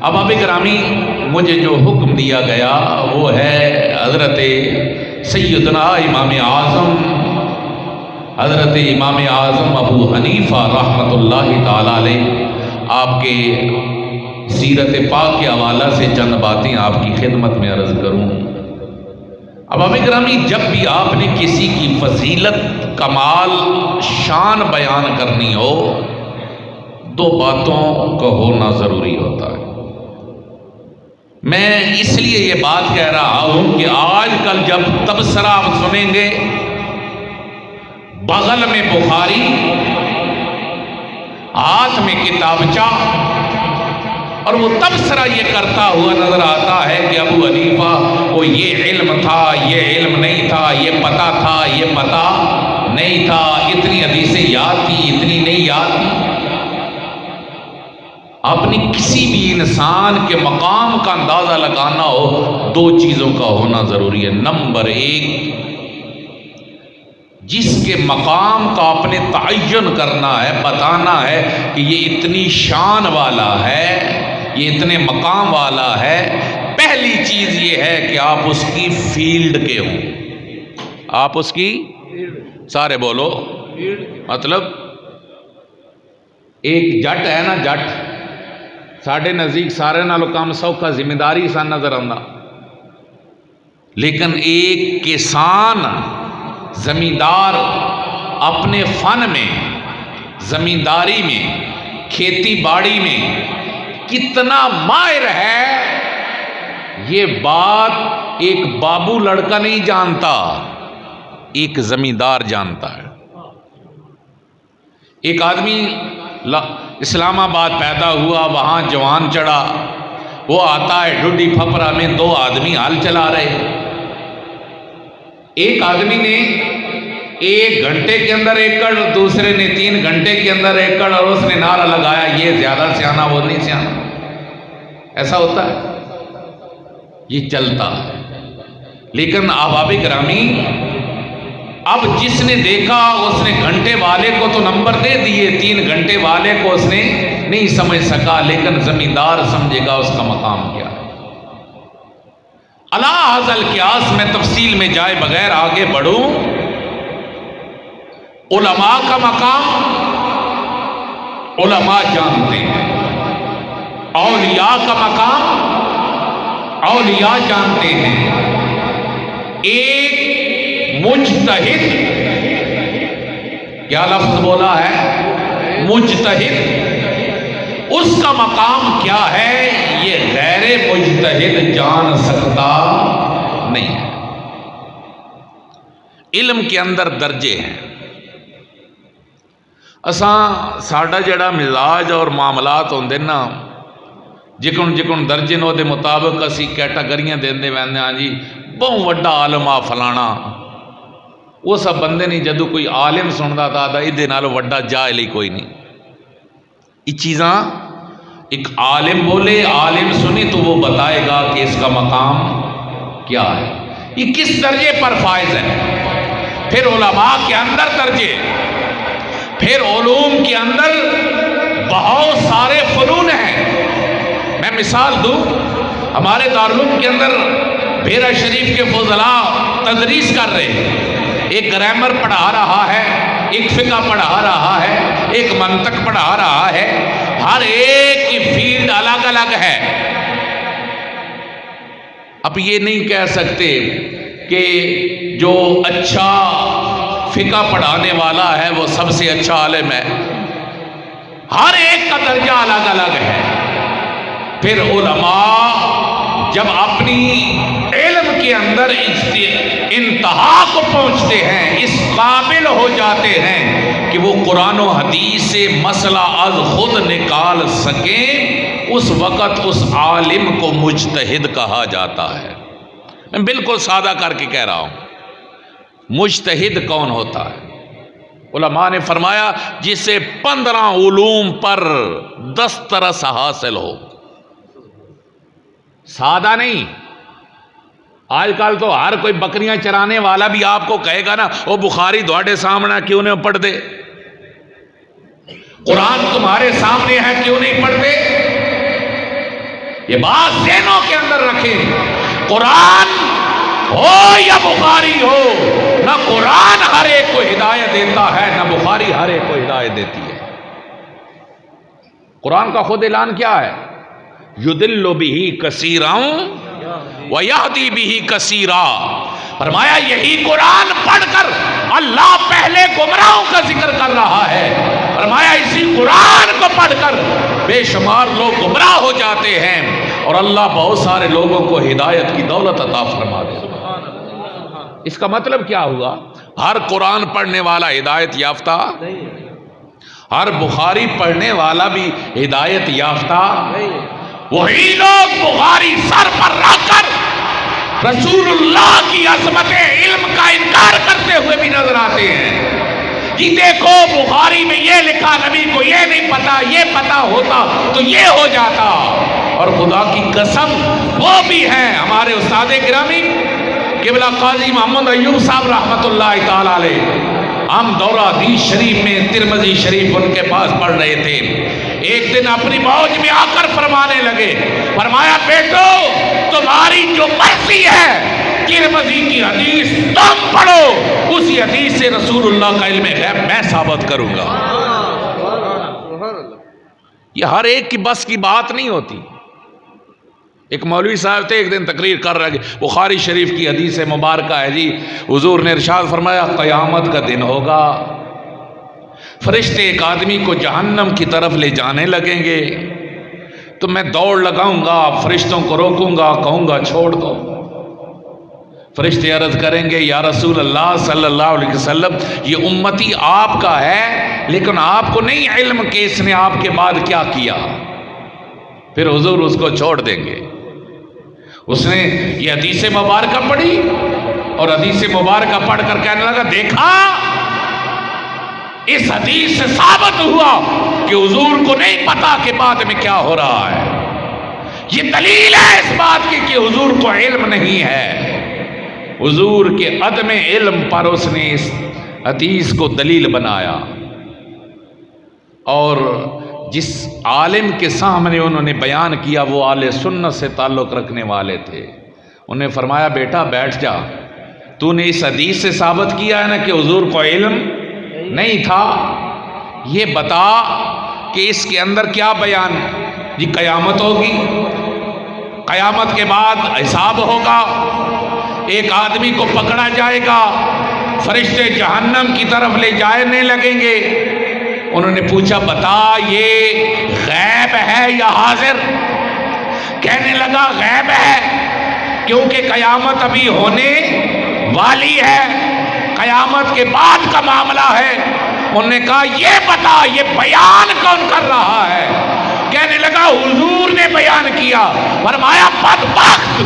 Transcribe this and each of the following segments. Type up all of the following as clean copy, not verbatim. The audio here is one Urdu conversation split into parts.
احباب گرامی، مجھے جو حکم دیا گیا وہ ہے حضرت سیدنا امام اعظم حضرت امام اعظم ابو حنیفہ رحمۃ اللہ تعالی علیہ، آپ کے سیرت پاک کے حوالہ سے چند باتیں آپ کی خدمت میں عرض کروں۔ احباب گرامی، جب بھی آپ نے کسی کی فضیلت، کمال، شان بیان کرنی ہو، دو باتوں کا ہونا ضروری ہوتا ہے۔ میں اس لیے یہ بات کہہ رہا ہوں کہ آج کل جب تبصرہ آپ سنیں گے، بغل میں بخاری، ہاتھ میں کتابچہ، اور وہ تبصرہ یہ کرتا ہوا نظر آتا ہے کہ ابو حنیفہ کو یہ علم تھا، یہ علم نہیں تھا، یہ پتہ تھا، یہ پتہ نہیں تھا، اتنی حدیثیں یاد تھی، اتنی نہیں یاد تھی۔ اپنی کسی بھی انسان کے مقام کا اندازہ لگانا ہو، دو چیزوں کا ہونا ضروری ہے۔ نمبر ایک، جس کے مقام کا آپ نے تعین کرنا ہے، بتانا ہے کہ یہ اتنی شان والا ہے، یہ اتنے مقام والا ہے، پہلی چیز یہ ہے کہ آپ اس کی فیلڈ کے ہوں۔ آپ اس کی، سارے بولو، مطلب ایک جٹ ہے نا، جٹ ساڑھے نزدیک سارے نالوں کام سوکھا ذمہ داری سان نظر آندا، لیکن ایک کسان، زمیندار اپنے فن میں، زمینداری میں، کھیتی باڑی میں کتنا ماہر ہے، یہ بات ایک بابو لڑکا نہیں جانتا، ایک زمیندار جانتا ہے۔ ایک آدمی اسلام آباد پیدا ہوا، وہاں جوان چڑھا، وہ آتا ہے ڈڈی پھپرا میں، دو آدمی ہل چلا رہے، ایک آدمی نے 1 گھنٹے کے اندر ایکڑ، دوسرے نے 3 گھنٹے کے اندر ایکڑ، اور اس نے نعرہ لگایا یہ زیادہ سیانا، وہ نہیں سیانا۔ ایسا ہوتا ہے، یہ چلتا ہے۔ لیکن احباب گرامی، اب جس نے دیکھا اس نے گھنٹے والے کو تو نمبر دے دیے، 3 گھنٹے والے کو اس نے نہیں سمجھ سکا، لیکن زمیندار سمجھے گا اس کا مقام کیا ہے۔ علی ھذا القیاس میں تفصیل میں جائے بغیر آگے بڑھوں، علماء کا مقام علماء جانتے ہیں، اولیاء کا مقام اولیاء جانتے ہیں۔ ایک مجتہد، کیا لفظ بولا ہے؟ مجتہد، اس کا مقام کیا ہے یہ غیر مجتہد جان سکتا نہیں ہے۔ علم کے اندر درجے ہیں۔ ساڈا جڑا مزاج اور معاملات ہوندے نا، جکن درجے نو دے مطابق اسی کیٹاگریاں دیندے ویندے ہاں جی، بہت وڈا عالم آ فلانا، وہ سب بندے نہیں، جدو کوئی عالم سندا تھا دا ادھے نالو وڈا جاہل ہی کوئی نہیں۔ یہ چیزاں ایک عالم بولے، عالم سنی تو وہ بتائے گا کہ اس کا مقام کیا ہے، یہ کس درجے پر فائز ہے۔ پھر علماء کے اندر درجے، پھر علوم کے اندر بہت سارے فنون ہیں۔ میں مثال دوں، ہمارے دارالعلوم کے اندر بھیرا شریف کے فضلاء تدریس کر رہے ہیں، ایک گرامر پڑھا رہا ہے، ایک فقہ پڑھا رہا ہے، ایک منطق پڑھا رہا ہے، ہر ایک کی فیلڈ الگ الگ ہے۔ اب یہ نہیں کہہ سکتے کہ جو اچھا فقہ پڑھانے والا ہے وہ سب سے اچھا عالم ہے، ہر ایک کا درجہ الگ الگ ہے۔ پھر علماء جب اپنی علم کے اندر انتہا کو پہنچتے ہیں، اس قابل ہو جاتے ہیں کہ وہ قرآن و حدیث سے مسئلہ از خود نکال سکیں، اس وقت اس عالم کو مجتہد کہا جاتا ہے۔ میں بالکل سادہ کر کے کہہ رہا ہوں، مجتہد کون ہوتا ہے؟ علماء نے فرمایا جسے 15 علوم پر دسترس حاصل ہو۔ سادہ نہیں، آج کل تو ہر کوئی بکریاں چرانے والا بھی آپ کو کہے گا نا، وہ بخاری تھوڑے سامنے کیوں نہیں پڑھ دے، قرآن تمہارے سامنے ہے کیوں نہیں پڑھتے؟ یہ بات ذہنوں کے اندر رکھیں، قرآن ہو یا بخاری ہو، نہ قرآن ہر ایک کو ہدایت دیتا ہے نہ بخاری ہر ایک کو ہدایت دیتی ہے۔ قرآن کا خود اعلان کیا ہے؟ یضل بہ کثیرا ویہدی بہ کثیرا، فرمایا یہی قرآن پڑھ کر اللہ پہلے گمراہوں کا ذکر کر رہا ہے، فرمایا اسی قرآن کو پڑھ کر بے شمار لوگ گمراہ ہو جاتے ہیں اور اللہ بہت سارے لوگوں کو ہدایت کی دولت عطا فرما دے۔ اس کا مطلب کیا ہوا؟ ہر قرآن پڑھنے والا ہدایت یافتہ، ہر بخاری پڑھنے والا بھی ہدایت یافتہ، وہی لوگ بخاری سر پر رکھ کر رسول اللہ کی عظمت علم کا انکار کرتے ہوئے بھی نظر آتے ہیں کہ دیکھو بخاری میں یہ لکھا، نبی کو یہ نہیں پتا، یہ پتا ہوتا تو یہ ہو جاتا۔ اور خدا کی قسم وہ بھی ہیں ہمارے استاد گرامی قبلہ قاضی محمد ایوب صاحب رحمۃ اللہ تعالی علیہ، ہم دورہ حدیث شریف میں ترمذی شریف ان کے پاس پڑھ رہے تھے، ایک دن اپنی موج میں آ کر فرمانے لگے، فرمایا بیٹو تمہاری جو مرضی ہے ترمذی کی حدیث تم پڑھو، اسی حدیث سے رسول اللہ کا علم غیب میں ثابت کروں گا۔ یہ ہر ایک کی بس کی بات نہیں ہوتی۔ ایک مولوی صاحب تھے، ایک دن تقریر کر رہے، بخاری شریف کی حدیث مبارکہ ہے جی، حضور نے ارشاد فرمایا قیامت کا دن ہوگا، فرشتے ایک آدمی کو جہنم کی طرف لے جانے لگیں گے تو میں دوڑ لگاؤں گا، فرشتوں کو روکوں گا، کہوں گا چھوڑ دو۔ فرشتے عرض کریں گے یا رسول اللہ صلی اللہ علیہ وسلم یہ امتی آپ کا ہے لیکن آپ کو نہیں علم کہ اس نے آپ کے بعد کیا کیا، پھر حضور اس کو چھوڑ دیں گے۔ اس نے یہ حدیث مبارکہ پڑھی اور حدیث مبارکہ پڑھ کر کہنے لگا دیکھا اس حدیث سے ثابت ہوا کہ حضور کو نہیں پتا کہ بعد میں کیا ہو رہا ہے، یہ دلیل ہے اس بات کی کہ حضور کو علم نہیں ہے۔ حضور کے عدم علم پر اس نے اس حدیث کو دلیل بنایا، اور جس عالم کے سامنے انہوں نے بیان کیا وہ اہل سنت سے تعلق رکھنے والے تھے، انہیں فرمایا بیٹا بیٹھ جا، تو نے اس حدیث سے ثابت کیا ہے نا کہ حضور کو علم نہیں تھا، یہ بتا کہ اس کے اندر کیا بیان؟ جی قیامت ہوگی، قیامت کے بعد حساب ہوگا، ایک آدمی کو پکڑا جائے گا، فرشتے جہنم کی طرف لے جانے لگیں گے۔ انہوں نے پوچھا بتا یہ غیب ہے یا حاضر؟ کہنے لگا غیب ہے، کیونکہ قیامت ابھی ہونے والی ہے، قیامت کے بعد کا معاملہ ہے۔ انہوں نے کہا یہ بتا یہ بیان کون کر رہا ہے؟ کہنے لگا حضور نے بیان کیا۔ فرمایا بدبخت،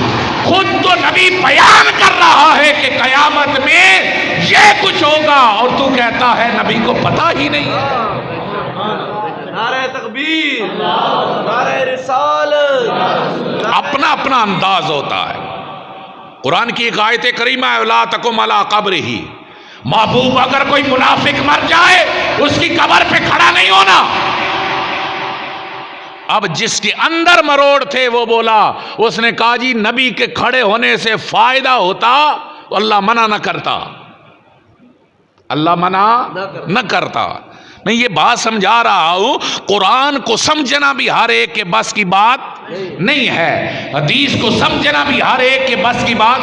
خود تو نبی بیان کر رہا ہے کہ قیامت میں یہ کچھ ہوگا اور تو کہتا ہے نبی کو پتا ہی نہیں۔ نعرہ تکبیر، نعرہ رسالت، اپنا اپنا انداز ہوتا ہے۔ قرآن کی ایک آیت کریمہ ہے لا تقم علی قبرہ، محبوب اگر کوئی منافق مر جائے اس کی قبر پہ کھڑا نہیں ہونا۔ اب جس کے اندر مروڑ تھے وہ بولا، اس نے کہا جی نبی کے کھڑے ہونے سے فائدہ ہوتا تو اللہ منع نہ کرتا، اللہ منع نہ کرتا۔ میں یہ بات سمجھا رہا ہوں، قرآن کو سمجھنا بھی ہر ایک کے بس کی بات نہیں ہے، حدیث کو سمجھنا بھی ہر ایک کے بس کی بات۔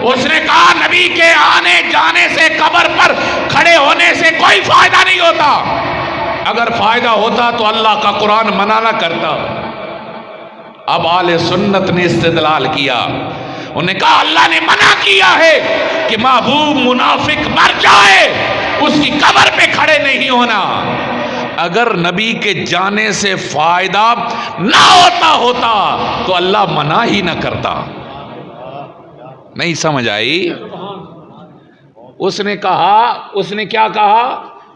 اس نے کہا نبی کے آنے جانے سے، قبر پر کھڑے ہونے سے کوئی فائدہ نہیں ہوتا، اگر فائدہ ہوتا تو اللہ کا قرآن منع نہ کرتا۔ اب اہل سنت نے استدلال کیا، انہوں نے کہا اللہ نے منع کیا ہے کہ محبوب منافق مر جائے اس کی قبر پہ کھڑے نہیں ہونا، اگر نبی کے جانے سے فائدہ نہ ہوتا تو اللہ منع ہی نہ کرتا۔ نہیں سمجھ آئی؟ اس نے کہا، اس نے کیا کہا؟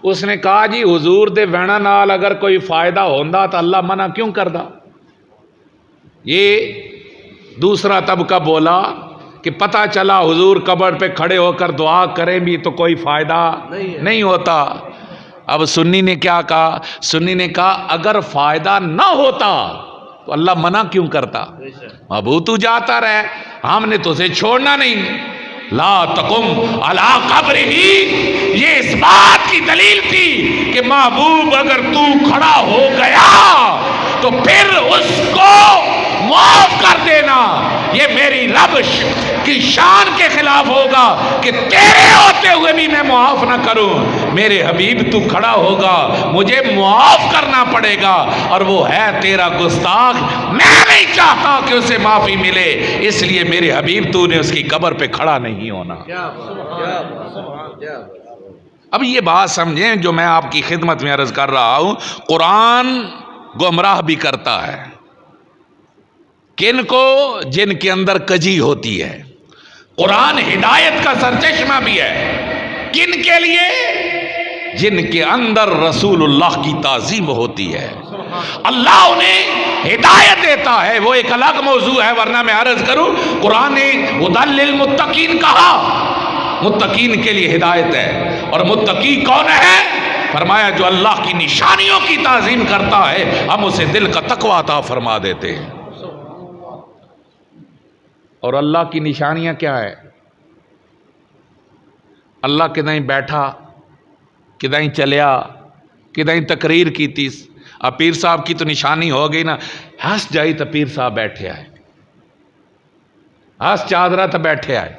اس نے کہا جی حضور دے وینا نال اگر کوئی فائدہ ہوندا تو اللہ منع کیوں کردا؟ یہ دوسرا طبقہ بولا کہ پتہ چلا حضور قبر پہ کھڑے ہو کر دعا کریں بھی تو کوئی فائدہ نہیں ہوتا۔ اب سنی نے کیا کہا؟ سنی نے کہا اگر فائدہ نہ ہوتا تو اللہ منع کیوں کرتا؟ ابو تو جاتا رہے، ہم نے تجھے چھوڑنا نہیں. لا تقم علی قبر ہی، یہ اس بات کی دلیل تھی کہ محبوب اگر تو کھڑا ہو گیا تو پھر اس کو معاف کر دینا. یہ میری رب کی شان کے خلاف ہوگا کہ تیرے ہوتے ہوئے بھی میں معاف نہ کروں. میرے حبیب تو کھڑا ہوگا، مجھے معاف کرنا پڑے گا، اور وہ ہے تیرا گستاخ، میں نہیں چاہتا کہ اسے معافی ملے، اس لیے میرے حبیب تو نے اس کی قبر پہ کھڑا نہیں ہونا. اب یہ بات سمجھیں جو میں آپ کی خدمت میں عرض کر رہا ہوں. قرآن گمراہ بھی کرتا ہے کن کو؟ جن کے اندر کجی ہوتی ہے. قرآن ہدایت کا سرچشمہ بھی ہے کن کے لیے؟ جن کے اندر رسول اللہ کی تعظیم ہوتی ہے. اللہ انہیں ہدایت دیتا ہے، وہ ایک الگ موضوع ہے، ورنہ میں عرض کروں قرآن نے ہدی للمتقین کہا، متقین کے لیے ہدایت ہے. اور متقی کون ہے؟ فرمایا جو اللہ کی نشانیوں کی تعظیم کرتا ہے ہم اسے دل کا تقوی عطا فرما دیتے ہیں. اور اللہ کی نشانیاں کیا ہے؟ اللہ کدائیں بیٹھا، کدائیں چلیا، کدائیں تقریر کی تیس. اب پیر صاحب کی تو نشانی ہو گئی نا، ہنس جائی تو پیر صاحب بیٹھے آئے، ہنس چادرہ تو بیٹھے آئے،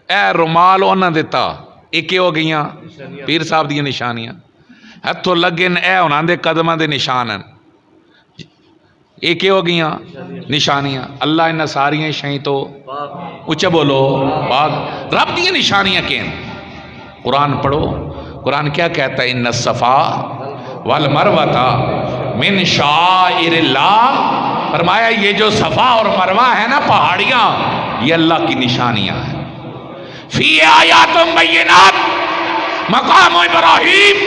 اے رومال انہاں دیتا، ایک ہو گئیاں پیر صاحب دی نشانیاں. ہتھوں لگے اے انہاں دے قدماں دے نشان ہیں، ایک ہو گئیاں نشانیاں. اللہ انہاں ساریاں شہیں تو اچھا بولو پاک. رب دی نشانیاں کہیں؟ قرآن پڑھو، قرآن کیا کہتا ہے؟ ان الصفا والمروہ من شعائر اللہ. فرمایا یہ جو صفا اور مروہ ہے نا پہاڑیاں، یہ اللہ کی نشانیاں ہیں. فی آیات بینات مقام ابراہیم.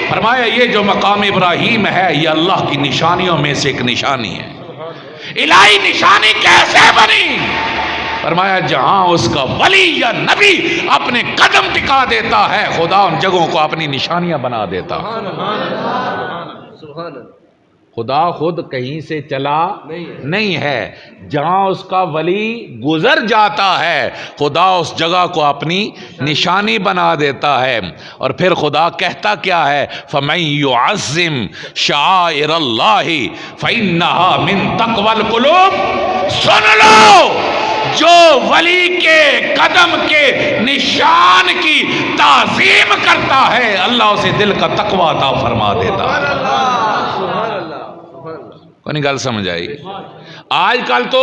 فرمایا یہ جو مقام ابراہیم ہے یہ اللہ کی نشانیوں میں سے ایک نشانی ہے. الہی نشانی کیسے بنی؟ فرمایا جہاں اس کا ولی یا نبی اپنے قدم ٹکا دیتا ہے خدا ان جگہوں کو اپنی نشانیاں بنا دیتا. خدا خود کہیں سے چلا نہیں ہے، جہاں اس کا ولی گزر جاتا ہے خدا اس جگہ کو اپنی نشانی بنا دیتا ہے. اور پھر خدا کہتا کیا ہے؟ فَمَن يُعَظِّمْ شَعَائِرَ اللَّهِ فَإِنَّهَا مِن تَقْوَى الْقُلُوبِ. سن لو، جو ولی کے قدم کے نشان کی تعظیم کرتا ہے اللہ اسے دل کا تقوی عطا فرما دیتا ہے. کونی گل سمجھ آئی؟ آج کل تو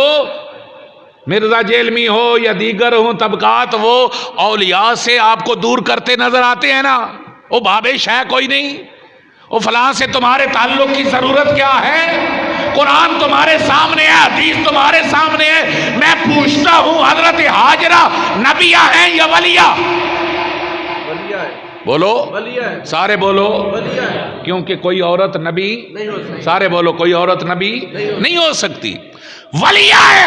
مرزا جیلمی ہو یا دیگر ہوں طبقات، وہ اولیاء سے آپ کو دور کرتے نظر آتے ہیں نا. وہ بابش ہے کوئی نہیں، وہ فلاں سے تمہارے تعلق کی ضرورت کیا ہے؟ قرآن تمہارے سامنے ہے، حدیث تمہارے سامنے ہے. میں پوچھتا ہوں حضرت حاجرہ نبیہ ہیں یا ولیہ؟ بولو سارے بولو. کیونکہ کوئی عورت نبی، سارے بولو کوئی عورت نبی نہیں ہو سکتی، ولیہ ہے.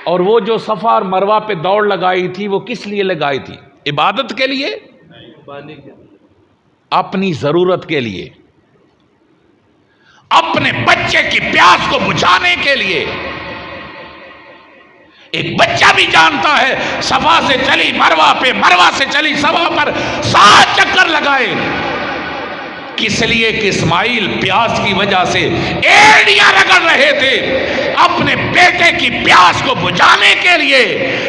اور وہ جو صفا اور مروہ پہ دوڑ لگائی تھی وہ کس لیے لگائی تھی؟ عبادت کے لیے؟ اپنی ضرورت کے لیے، اپنے بچے کی پیاس کو بجھانے کے لیے. ایک بچہ بھی جانتا ہے صفا سے چلی مروہ پہ، مروہ سے چلی صفا پر 7 چکر لگائے. کس لیے کہ اسماعیل پیاس کی وجہ سے ایڑیاں رگڑ رہے تھے اپنے بیٹے کی پیاس کو بجھانے کے لیے.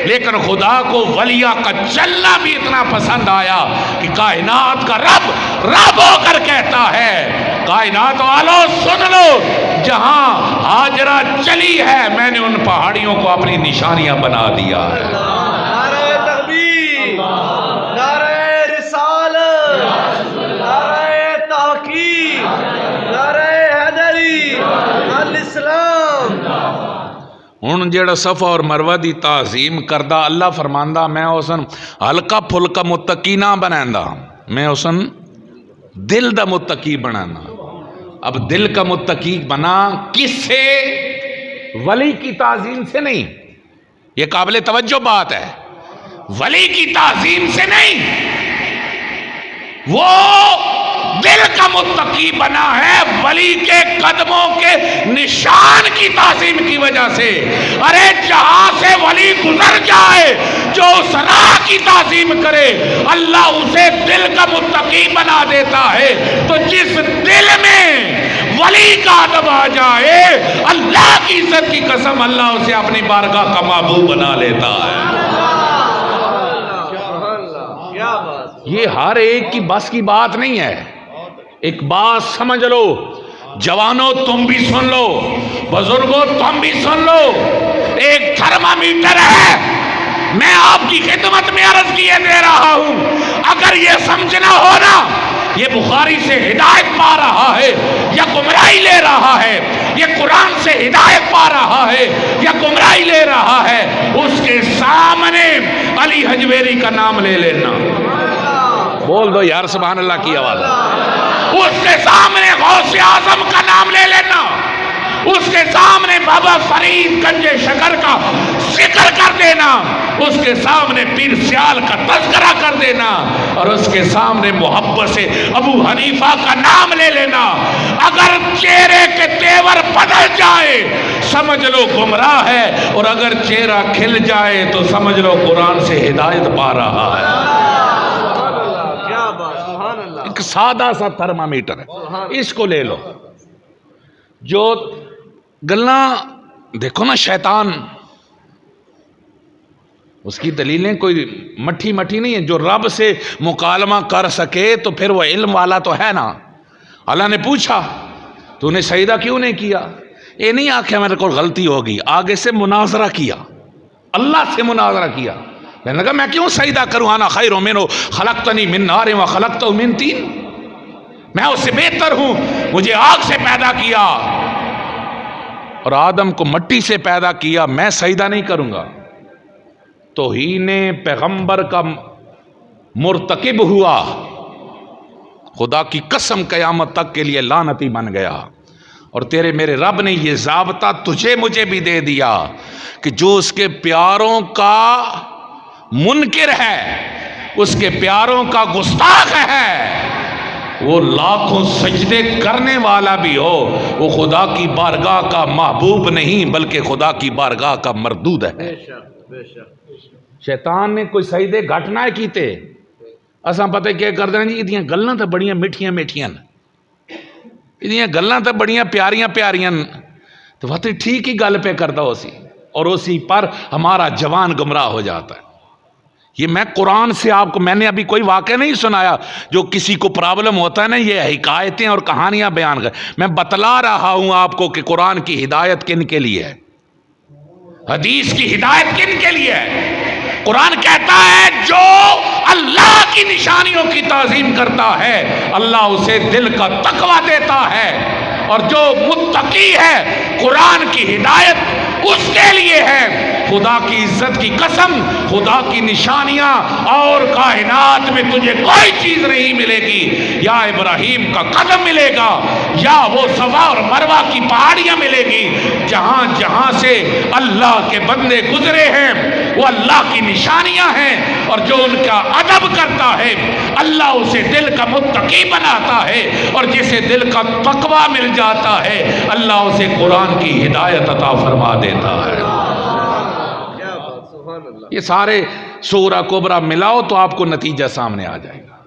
لیکن خدا کو ولیہ کا چلنا بھی اتنا پسند آیا کہ کائنات کا رب رب ہو کر کہتا ہے کائنات والو سن لو، جہاں ہاجرہ چلی ہے میں نے ان پہاڑیوں کو اپنی نشانیاں بنا دیا ہے. نعرہ تکبیر، نعرہ رسالت، نعرہ تحقیق، نعرہ حیدری، الاسلام. ہن جیڑا صفا اور مروہ دی تعظیم کردہ اللہ فرماندا میں اسن ہلکا پھلکا متقی نہ بناندا، میں اسن دل دا متقی بنانا. اب دل کا متقی بنا کس سے؟ ولی کی تعظیم سے نہیں. یہ قابل توجہ بات ہے، ولی کی تعظیم سے نہیں، وہ دل کا متقی بنا ہے ولی کے قدموں کے نشان کی تعظیم کی وجہ سے، ارے جہاں سے ولی گزر جائے جو اس راہ کی تعظیم کرے اللہ اسے دل کا متقی بنا دیتا ہے۔ تو جس دل میں ولی کا ادب آ جائے اللہ کی عزت کی قسم اللہ اسے اپنی بارگاہ کا محبوب بنا لیتا ہے۔ یہ ہر ایک کی بس کی بات نہیں ہے، ایک بات سمجھ لو، جوانوں تم بھی سن لو، بزرگوں تم بھی سن لو، ایک تھرمامیٹر ہے، میں آپ کی خدمت میں عرض کیے دے رہا ہوں، اگر یہ سمجھنا ہونا یہ بخاری سے ہدایت پا رہا ہے یا گمراہی لے رہا ہے، یہ قرآن سے ہدایت پا رہا ہے یا گمراہی لے رہا ہے، اس کے سامنے علی حجویری کا نام لے لینا۔ بول دو یار سبحان اللہ کی آواز۔ اس کے سامنے غوث اعظم کا نام لے لینا، اس کے سامنے بابا فرید گنج شکر کا ذکر کر دینا، اس کے سامنے پیر سیال کا تذکرہ کر دینا، اور اس کے سامنے محبت سے ابو حنیفہ کا نام لے لینا۔ اگر چہرے کے تیور بدل جائے سمجھ لو گمراہ ہے، اور اگر چہرہ کھل جائے تو سمجھ لو قرآن سے ہدایت پا رہا ہے۔ ایک سادہ سا تھرمامیٹر ہے، اس کو لے لو۔ جو گلاں دیکھو نا شیطان، اس کی دلیلیں کوئی مٹھی مٹھی نہیں ہیں، جو رب سے مکالمہ کر سکے تو پھر وہ علم والا تو ہے نا۔ اللہ نے پوچھا تو نے سجدہ کیوں نہیں کیا؟ یہ نہیں آنکھیں میرے کو غلطی ہوگی، آگے سے مناظرہ کیا، اللہ سے مناظرہ کیا۔ میں نے کہا میں کیوں سجدہ کروں، انا خیر منہ خلقتنی من نار و خلقتہ من طین، میں اس سے بہتر ہوں، مجھے آگ سے پیدا کیا اور آدم کو مٹی سے پیدا کیا، میں سجدہ نہیں کروں گا۔ توہین پیغمبر کا مرتکب ہوا، خدا کی قسم قیامت تک کے لیے لعنتی بن گیا۔ اور تیرے میرے رب نے یہ ضابطہ تجھے مجھے بھی دے دیا کہ جو اس کے پیاروں کا منکر ہے، اس کے پیاروں کا گستاخ ہے، وہ لاکھوں سجدے کرنے والا بھی ہو، وہ خدا کی بارگاہ کا محبوب نہیں بلکہ خدا کی بارگاہ کا مردود ہے۔ شیطان نے کوئی سجدے گھٹ نہ کیتے، اساں پتہ کیا کر دیں جی، یہ گلاں تو بڑیاں میٹھیاں میٹھیاں، یہ گلاں تو بڑیاں پیاریاں پیاریاں، تو وہ ٹھیک ہی گل پہ کرتا ہو سی، اور اسی پر ہمارا جوان گمراہ ہو جاتا ہے۔ یہ میں قرآن سے آپ کو، میں نے ابھی کوئی واقعہ نہیں سنایا، جو کسی کو پرابلم ہوتا ہے نا یہ حکایتیں اور کہانیاں بیان کر، میں بتلا رہا ہوں آپ کو کہ قرآن کی ہدایت کن کے لیے ہے، حدیث کی ہدایت کن کے لیے ہے۔ قرآن کہتا ہے جو اللہ کی نشانیوں کی تعظیم کرتا ہے اللہ اسے دل کا تقوی دیتا ہے، اور جو متقی ہے قرآن کی ہدایت اس کے لیے ہے۔ خدا کی عزت کی قسم، خدا کی نشانیاں اور کائنات میں تجھے کوئی چیز نہیں ملے گی، یا ابراہیم کا قدم ملے گا یا وہ صفا اور مروہ کی پہاڑیاں ملے گی، جہاں جہاں سے اللہ کے بندے گزرے ہیں وہ اللہ کی نشانیاں ہیں، اور جو ان کا ادب کرتا ہے اللہ اسے دل کا متقی بناتا ہے، اور جسے دل کا تقوی مل جاتا ہے اللہ اسے قرآن کی ہدایت عطا فرما دیتا ہے۔ یہ سارے سورہ کبریٰ ملاؤ تو آپ کو نتیجہ سامنے آ جائے گا۔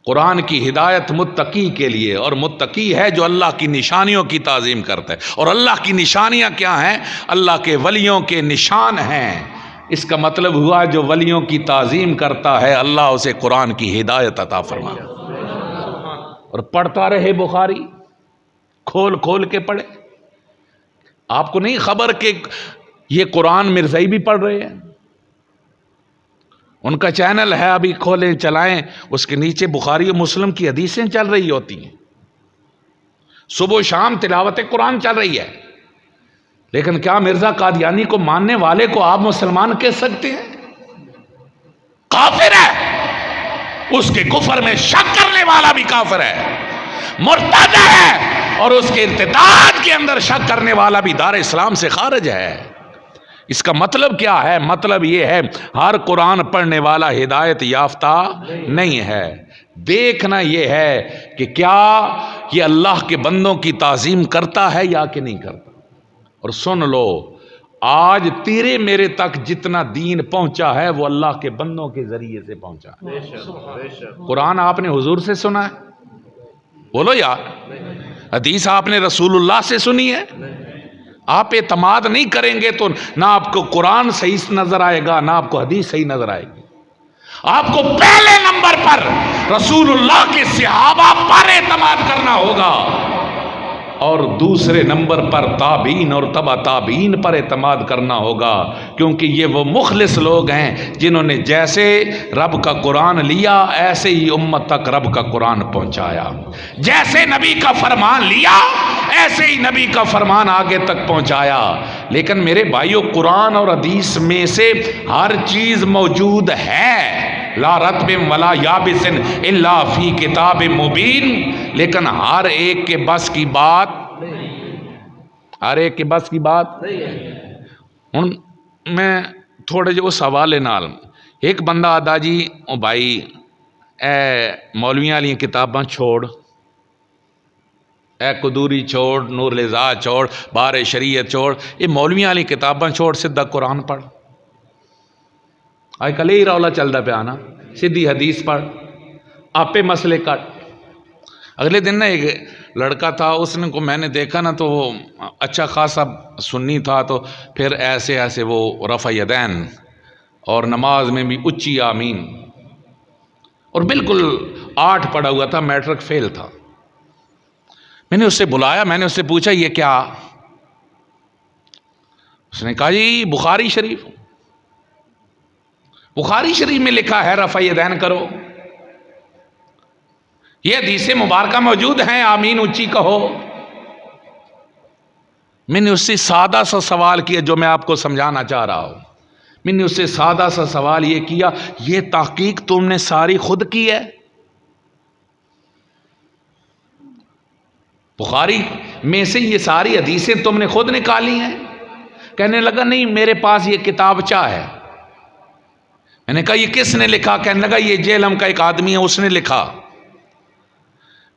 قرآن کی ہدایت متقی کے لیے، اور متقی ہے جو اللہ کی نشانیوں کی تعظیم کرتا ہے، اور اللہ کی نشانیاں کیا ہیں؟ اللہ کے ولیوں کے نشان ہیں۔ اس کا مطلب ہوا جو ولیوں کی تعظیم کرتا ہے اللہ اسے قرآن کی ہدایت عطا فرما، اور پڑھتا رہے بخاری، کھول کھول کے پڑھے۔ آپ کو نہیں خبر کہ یہ قرآن مرزائی بھی پڑھ رہے ہیں؟ ان کا چینل ہے، ابھی کھولیں چلائیں، اس کے نیچے بخاری و مسلم کی حدیثیں چل رہی ہوتی ہیں، صبح و شام تلاوت قرآن چل رہی ہے۔ لیکن کیا مرزا قادیانی کو ماننے والے کو آپ مسلمان کہہ سکتے ہیں؟ کافر ہے، اس کے کفر میں شک کرنے والا بھی کافر ہے، مرتد ہے، اور اس کے ارتداد کے اندر شک کرنے والا بھی دار اسلام سے خارج ہے۔ اس کا مطلب کیا ہے؟ مطلب یہ ہے ہر قرآن پڑھنے والا ہدایت یافتہ نہیں ہے، دیکھنا یہ ہے کہ کیا یہ اللہ کے بندوں کی تعظیم کرتا ہے یا کہ نہیں کرتا۔ اور سن لو، آج تیرے میرے تک جتنا دین پہنچا ہے وہ اللہ کے بندوں کے ذریعے سے پہنچا ہے۔ قرآن آپ نے حضور سے سنا ہے؟ بولو یار۔ حدیث آپ نے رسول اللہ سے سنی ہے؟ آپ اعتماد نہیں کریں گے تو نہ آپ کو قرآن صحیح نظر آئے گا، نہ آپ کو حدیث صحیح نظر آئے گی۔ آپ کو پہلے نمبر پر رسول اللہ کے صحابہ پر اعتماد کرنا ہوگا، اور دوسرے نمبر پر تابعین اور تبع تابعین پر اعتماد کرنا ہوگا، کیونکہ یہ وہ مخلص لوگ ہیں جنہوں نے جیسے رب کا قرآن لیا ایسے ہی امت تک رب کا قرآن پہنچایا، جیسے نبی کا فرمان لیا ایسے ہی نبی کا فرمان آگے تک پہنچایا۔ لیکن میرے بھائیو، قرآن اور حدیث میں سے ہر چیز موجود ہے، لا رطب ولا یابس الا فی کتاب مبین، لیکن ہر ایک کے بس کی بات، ہر ایک کے بس کی بات۔ ہن میں تھوڑے جو اس حوالے نال ایک بندہ آدھا جی او بھائی اے مولویاں والی کتاباں چھوڑ، اے قدوری چھوڑ، نور الہدایٰ چھوڑ، بار شریعت چھوڑ، یہ مولویاں والی کتاباں چھوڑ، سیدھا قرآن پڑھ۔ آج کل ہی رولا چلتا پیا نا، سیدھی حدیث پڑھ، آپے مسئلے کٹ۔ اگلے دن نا ایک لڑکا تھا، اس نے کو میں نے دیکھا نا تو وہ اچھا خاصا سنی تھا، تو پھر ایسے ایسے وہ رفع یدین اور نماز میں بھی اچھی آمین، اور بالکل 8 پڑھا ہوا تھا، میٹرک فیل تھا۔ میں نے اس سے بلایا، میں نے اس سے پوچھا یہ کیا؟ اس نے کہا جی بخاری شریف، بخاری شریف میں لکھا ہے رفع یدین کرو، یہ حدیث مبارکہ موجود ہیں، آمین اونچی کہو۔ میں نے اس سے سادہ سا سوال کیا جو میں آپ کو سمجھانا چاہ رہا ہوں۔ میں نے اس سے سادہ سا سوال یہ کیا، یہ تحقیق تم نے ساری خود کی ہے؟ بخاری میں سے یہ ساری حدیثیں تم نے خود نکالی ہیں؟ کہنے لگا نہیں، میرے پاس یہ کتابچہ ہے۔ میں نے کہا یہ کس نے لکھا؟ کہنے لگا یہ جیلم کا ایک آدمی ہے، اس نے لکھا۔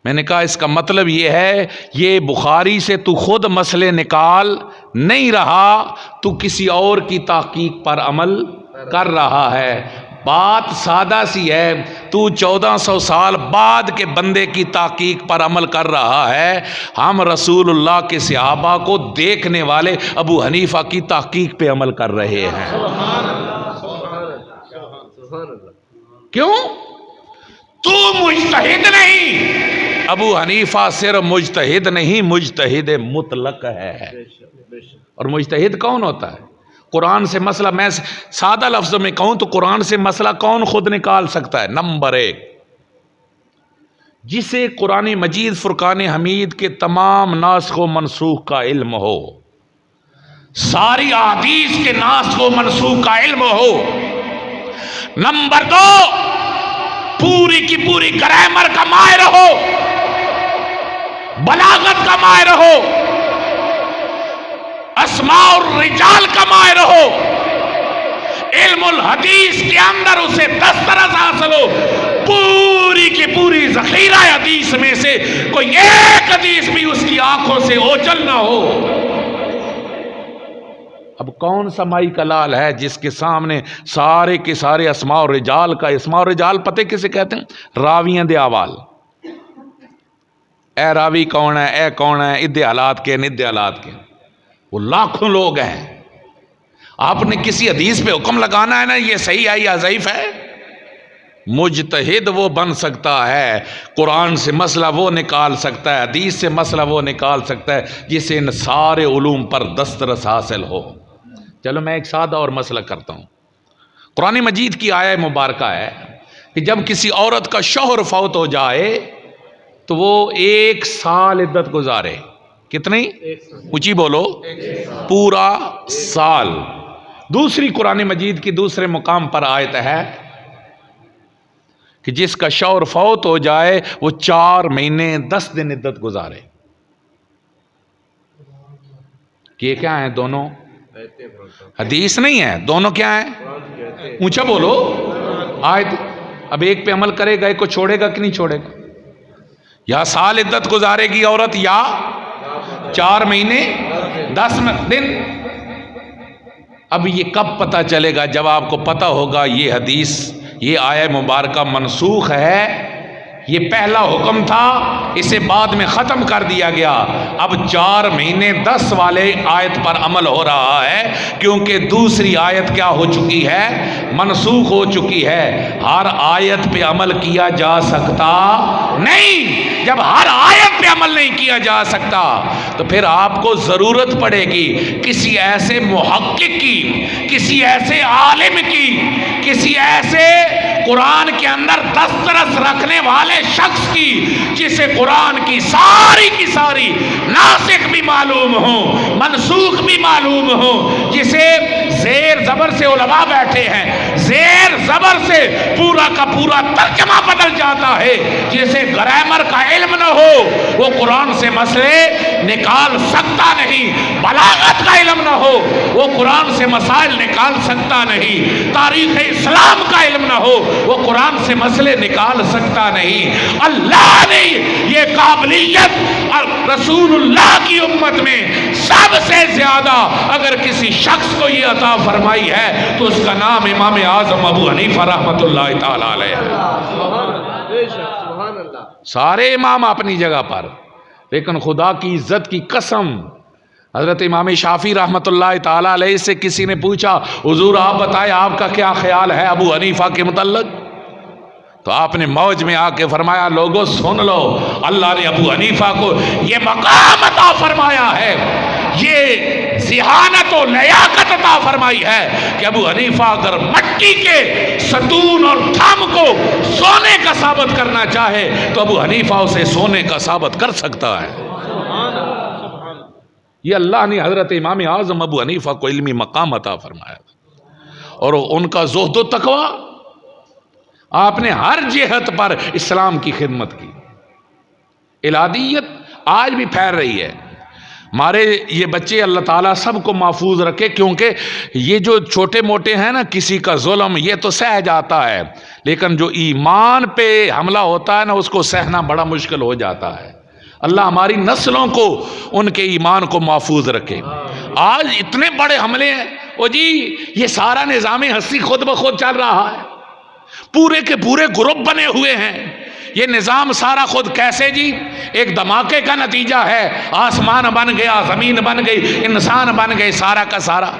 میں نے کہا اس کا مطلب یہ ہے یہ بخاری سے تو خود مسئلے نکال نہیں رہا، تو کسی اور کی تحقیق پر عمل کر رہا ہے۔ بات سادہ سی ہے، تو 1400 سال بعد کے بندے کی تحقیق پر عمل کر رہا ہے، ہم رسول اللہ کے صحابہ کو دیکھنے والے ابو حنیفہ کی تحقیق پہ عمل کر رہے ہیں۔ کیوں؟ تو مجتہد نہیں، ابو حنیفہ صرف مجتہد نہیں، مجتہد مطلق ہے۔ اور مجتہد کون ہوتا ہے؟ قرآن سے مسئلہ، میں سادہ لفظوں میں کہوں تو قرآن سے مسئلہ کون خود نکال سکتا ہے؟ نمبر 1، جسے قرآن مجید فرقان حمید کے تمام ناسخ و منسوخ کا علم ہو، ساری احادیث کے ناسخ و منسوخ کا علم ہو۔ نمبر 2، پوری کی پوری گرامر کا ماہر ہو، بلاغت کا ماہر ہو، اسماء الرجال کا ماہر ہو، علم الحدیث کے اندر اسے دسترس حاصل ہو، پوری کی پوری ذخیرہ حدیث میں سے کوئی ایک حدیث بھی اس کی آنکھوں سے اوجھل نہ ہو۔ اب کون سا مائی کلال ہے جس کے سامنے سارے کے سارے اسماء الرجال کا، اسماء الرجال پتہ کسے کہتے ہیں؟ راویاں دے احوال، اے راوی کون ہے، اے کون ہے، ادھے حالات کے، ندھے حالات کے، وہ لاکھوں لوگ ہیں۔ آپ نے کسی حدیث پہ حکم لگانا ہے نا یہ صحیح ہے یا ضعیف ہے؟ مجتہد وہ بن سکتا ہے، قرآن سے مسئلہ وہ نکال سکتا ہے، حدیث سے مسئلہ وہ نکال سکتا ہے جسے ان سارے علوم پر دسترس حاصل ہو۔ چلو میں ایک سادہ اور مسئلہ کرتا ہوں۔ قرآن مجید کی آیہ مبارکہ ہے کہ جب کسی عورت کا شوہر فوت ہو جائے تو وہ 1 سال عدت گزارے۔ کتنی؟ اونچی بولو، پورا سال۔ دوسری قرآن مجید کی دوسرے مقام پر آیت ہے کہ جس کا شوہر فوت ہو جائے وہ 4 مہینے 10 دن عدت گزارے۔ یہ کیا ہیں دونوں؟ حدیث نہیں ہے، دونوں کیا ہیں؟ اونچا بولو، آیت۔ اب ایک پہ عمل کرے گا، ایک کو چھوڑے گا کہ نہیں چھوڑے گا؟ یا سال عدت گزارے گی عورت یا 4 مہینے 10 دن؟ اب یہ کب پتہ چلے گا؟ جب آپ کو پتہ ہوگا یہ حدیث، یہ آیہ مبارکہ منسوخ ہے، یہ پہلا حکم تھا، اسے بعد میں ختم کر دیا گیا، اب 4 مہینے 10 والے آیت پر عمل ہو رہا ہے، کیونکہ دوسری آیت کیا ہو چکی ہے؟ منسوخ ہو چکی ہے۔ ہر آیت پہ عمل کیا جا سکتا نہیں۔ جب ہر آیت پہ عمل نہیں کیا جا سکتا تو پھر آپ کو ضرورت پڑے گی کسی ایسے محقق کی، کسی ایسے عالم کی، کسی ایسے قرآن کے اندر دسترس رکھنے والے شخص کی، جسے قرآن کی ساری ناسخ بھی معلوم ہو، منسوخ بھی معلوم ہو، جسے زیر زبر سے علماء بیٹھے ہیں، زیر زبر سے پورا کا پورا ترجمہ بدل جاتا ہے، جسے گرامر کا علم نہ ہو وہ قرآن سے مسئلے نکال سکتا نہیں، بلاغت کا علم نہ ہو وہ قرآن سے مسائل نکال سکتا نہیں، تاریخ اسلام کا علم نہ ہو وہ قرآن سے مسئلے نکال سکتا نہیں۔ اللہ نے یہ قابلیت رسول اللہ کی امت میں سب سے زیادہ اگر کسی شخص کو یہ عطا فرمائی ہے تو اس کا نام امام اعظم ابو حنیفہ رحمۃ اللہ تعالی علیہ ہے۔ سارے امام اپنی جگہ پر، لیکن خدا کی عزت کی قسم، حضرت امام شافعی رحمۃ اللہ تعالی علیہ سے کسی نے پوچھا حضور آپ بتائیں آپ کا کیا خیال ہے ابو حنیفہ کے متعلق؟ تو آپ نے موج میں آ کے فرمایا لوگوں سن لو، اللہ نے ابو حنیفہ کو یہ مقام عطا فرمایا ہے، یہ ذہانت و لیاقت عطا فرمائی ہے کہ ابو حنیفہ اگر مٹی کے ستون اور تھم کو سونے کا ثابت کرنا چاہے تو ابو حنیفہ اسے سونے کا ثابت کر سکتا ہے۔ یہ اللہ نے حضرت امام اعظم ابو حنیفہ کو علمی مقام عطا فرمایا اور ان کا زہد و تقوی، آپ نے ہر جہت پر اسلام کی خدمت کی۔ الہادیت آج بھی پھیل رہی ہے، ہمارے یہ بچے اللہ تعالیٰ سب کو محفوظ رکھے، کیونکہ یہ جو چھوٹے موٹے ہیں نا، کسی کا ظلم یہ تو سہ جاتا ہے، لیکن جو ایمان پہ حملہ ہوتا ہے نا اس کو سہنا بڑا مشکل ہو جاتا ہے۔ اللہ ہماری نسلوں کو ان کے ایمان کو محفوظ رکھے۔ آج اتنے بڑے حملے ہیں، او جی یہ سارا نظام ہستی خود بخود چل رہا ہے، پورے کے پورے گروپ بنے ہوئے ہیں، یہ نظام سارا خود کیسے جی؟ ایک دھماکے کا نتیجہ ہے، آسمان بن گیا، زمین بن گئی، انسان بن گئے، سارا کا سارا۔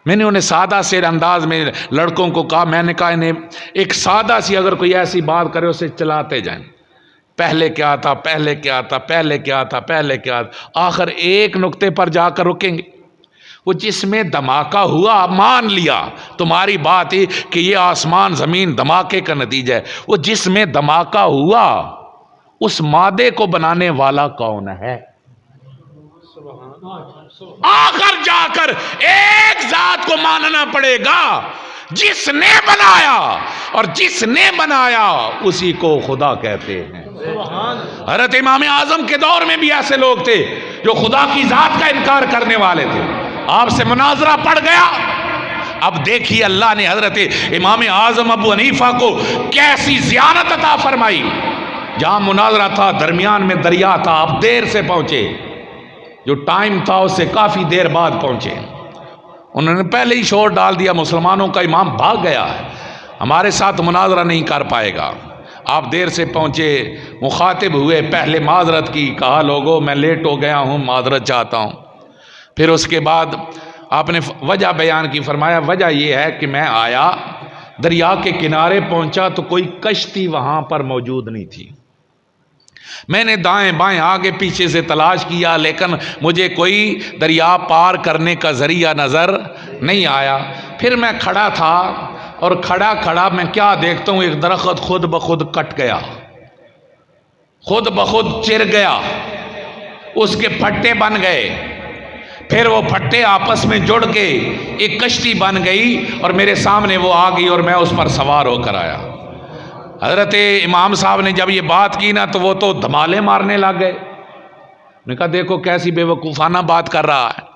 میں نے انہیں سادہ سے انداز میں لڑکوں کو کہا، میں نے کہا انہیں ایک سادہ سی اگر کوئی ایسی بات کرے اسے چلاتے جائیں، پہلے کیا تھا، پہلے کیا تھا، پہلے کیا تھا، پہلے کیا تھا، آخر ایک نقطے پر جا کر رکیں گے۔ وہ جس میں دھماکہ ہوا مان لیا تمہاری بات ہی کہ یہ آسمان زمین دھماکے کا نتیجہ ہے، وہ جس میں دھماکہ ہوا اس مادے کو بنانے والا کون ہے؟ آخر جا کر ایک ذات کو ماننا پڑے گا جس نے بنایا، اور جس نے بنایا اسی کو خدا کہتے ہیں۔ حضرت امام اعظم کے دور میں بھی ایسے لوگ تھے جو خدا کی ذات کا انکار کرنے والے تھے، آپ سے مناظرہ پڑ گیا۔ اب دیکھیے اللہ نے حضرت امام اعظم ابو حنیفہ کو کیسی زیارت عطا فرمائی۔ جہاں مناظرہ تھا درمیان میں دریا تھا، آپ دیر سے پہنچے، جو ٹائم تھا اس سے کافی دیر بعد پہنچے، انہوں نے پہلے ہی شور ڈال دیا مسلمانوں کا امام بھاگ گیا ہے، ہمارے ساتھ مناظرہ نہیں کر پائے گا۔ آپ دیر سے پہنچے، مخاطب ہوئے، پہلے معذرت کی، کہا لوگوں میں لیٹ ہو گیا ہوں، معذرت چاہتا ہوں۔ پھر اس کے بعد آپ نے وجہ بیان کی، فرمایا وجہ یہ ہے کہ میں آیا، دریا کے کنارے پہنچا تو کوئی کشتی وہاں پر موجود نہیں تھی، میں نے دائیں بائیں آگے پیچھے سے تلاش کیا لیکن مجھے کوئی دریا پار کرنے کا ذریعہ نظر نہیں آیا۔ پھر میں کھڑا تھا اور کھڑا کھڑا میں کیا دیکھتا ہوں، ایک درخت خود بخود کٹ گیا، خود بخود چر گیا، اس کے پھٹے بن گئے، پھر وہ پھٹے آپس میں جڑ کے ایک کشتی بن گئی اور میرے سامنے وہ آ گئی اور میں اس پر سوار ہو کر آیا۔ حضرت امام صاحب نے جب یہ بات کی نا تو وہ تو دھمالے مارنے لگ گئے، نے کہا دیکھو کیسی بے وقوفانہ بات کر رہا ہے،